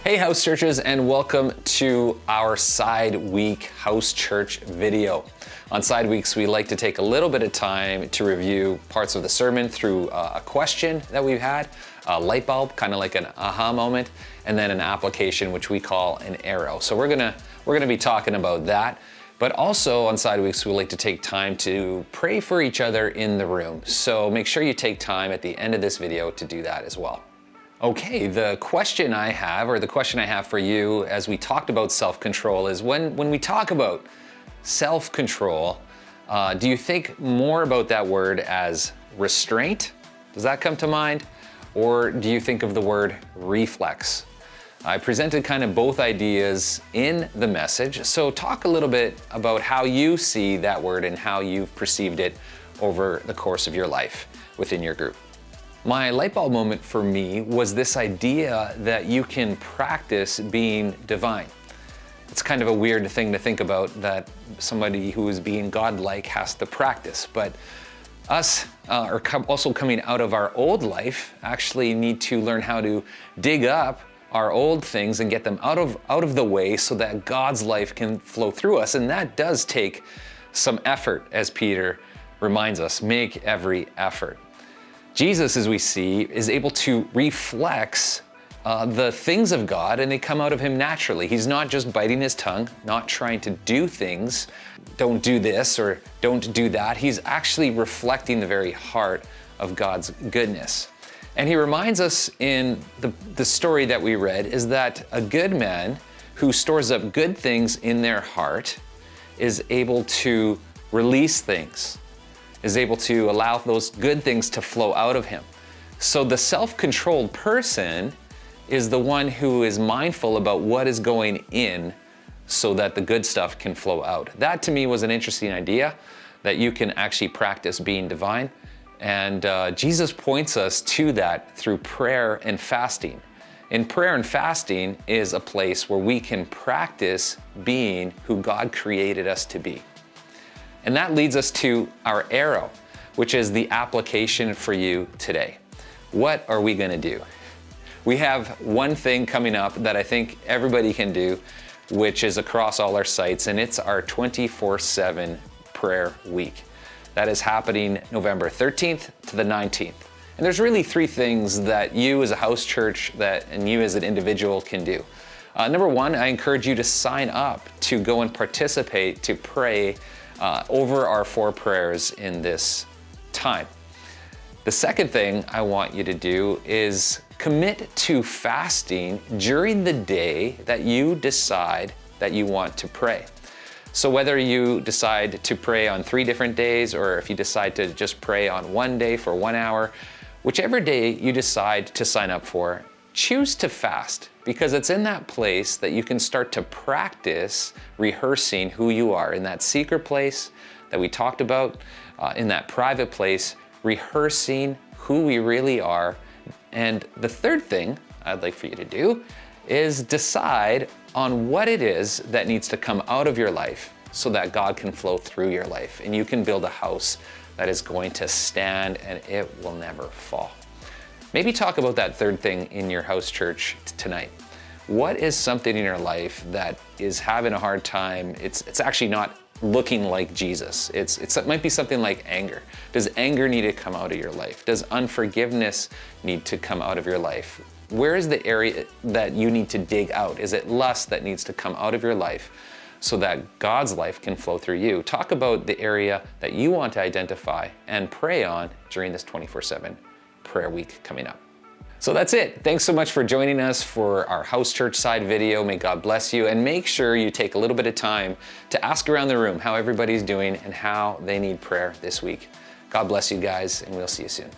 Hey house churches, and welcome to our side week house church video. On side weeks, we like to take a little bit of time to review parts of the sermon through a question that we've had, a light bulb, kind of like an aha moment, and then an application which we call an arrow. So we're gonna be talking about that. But also on side weeks, we like to take time to pray for each other in the room. So make sure you take time at the end of this video to do that as well. Okay, the question I have for you as we talked about self-control is when we talk about self-control, do you think more about that word as restraint? Does that come to mind? Or do you think of the word reflex? I presented kind of both ideas in the message, so talk a little bit about how you see that word and how you've perceived it over the course of your life within your group. My light bulb moment for me was this idea that you can practice being divine. It's kind of a weird thing to think about, that somebody who is being godlike has to practice, but us also coming out of our old life actually need to learn how to dig up our old things and get them out of the way so that God's life can flow through us. And that does take some effort, as Peter reminds us, make every effort. Jesus, as we see, is able to reflex the things of God, and they come out of him naturally. He's not just biting his tongue, not trying to do things, don't do this or don't do that. He's actually reflecting the very heart of God's goodness. And he reminds us in the story that we read is that a good man who stores up good things in their heart is able to release things, is able to allow those good things to flow out of him. So the self-controlled person is the one who is mindful about what is going in so that the good stuff can flow out. That to me was an interesting idea, that you can actually practice being divine. And Jesus points us to that through prayer and fasting. In prayer and fasting is a place where we can practice being who God created us to be. And that leads us to our arrow, which is the application for you today. What are we gonna do? We have one thing coming up that I think everybody can do, which is across all our sites, and it's our 24/7 prayer week. That is happening November 13th to the 19th. And there's really three things that you as a house church and you as an individual can do. Number one, I encourage you to sign up to go and participate, to pray over our 4 prayers in this time. The second thing I want you to do is commit to fasting during the day that you decide that you want to pray. So whether you decide to pray on 3 different days, or if you decide to just pray on one day for 1 hour, whichever day you decide to sign up for, choose to fast, because it's in that place that you can start to practice rehearsing who you are, in that secret place that we talked about, in that private place, rehearsing who we really are. And the third thing I'd like for you to do is decide on what it is that needs to come out of your life so that God can flow through your life, and you can build a house that is going to stand and it will never fall. Maybe talk about that third thing in your house church tonight. What is something in your life that is having a hard time? It's actually not looking like Jesus. It might be something like anger. Does anger need to come out of your life? Does unforgiveness need to come out of your life? Where is the area that you need to dig out? Is it lust that needs to come out of your life so that God's life can flow through you? Talk about the area that you want to identify and pray on during this 24/7 prayer week coming up. So that's it. Thanks so much for joining us for our house church side video. May God bless you, and make sure you take a little bit of time to ask around the room how everybody's doing and how they need prayer this week. God bless you guys, and we'll see you soon.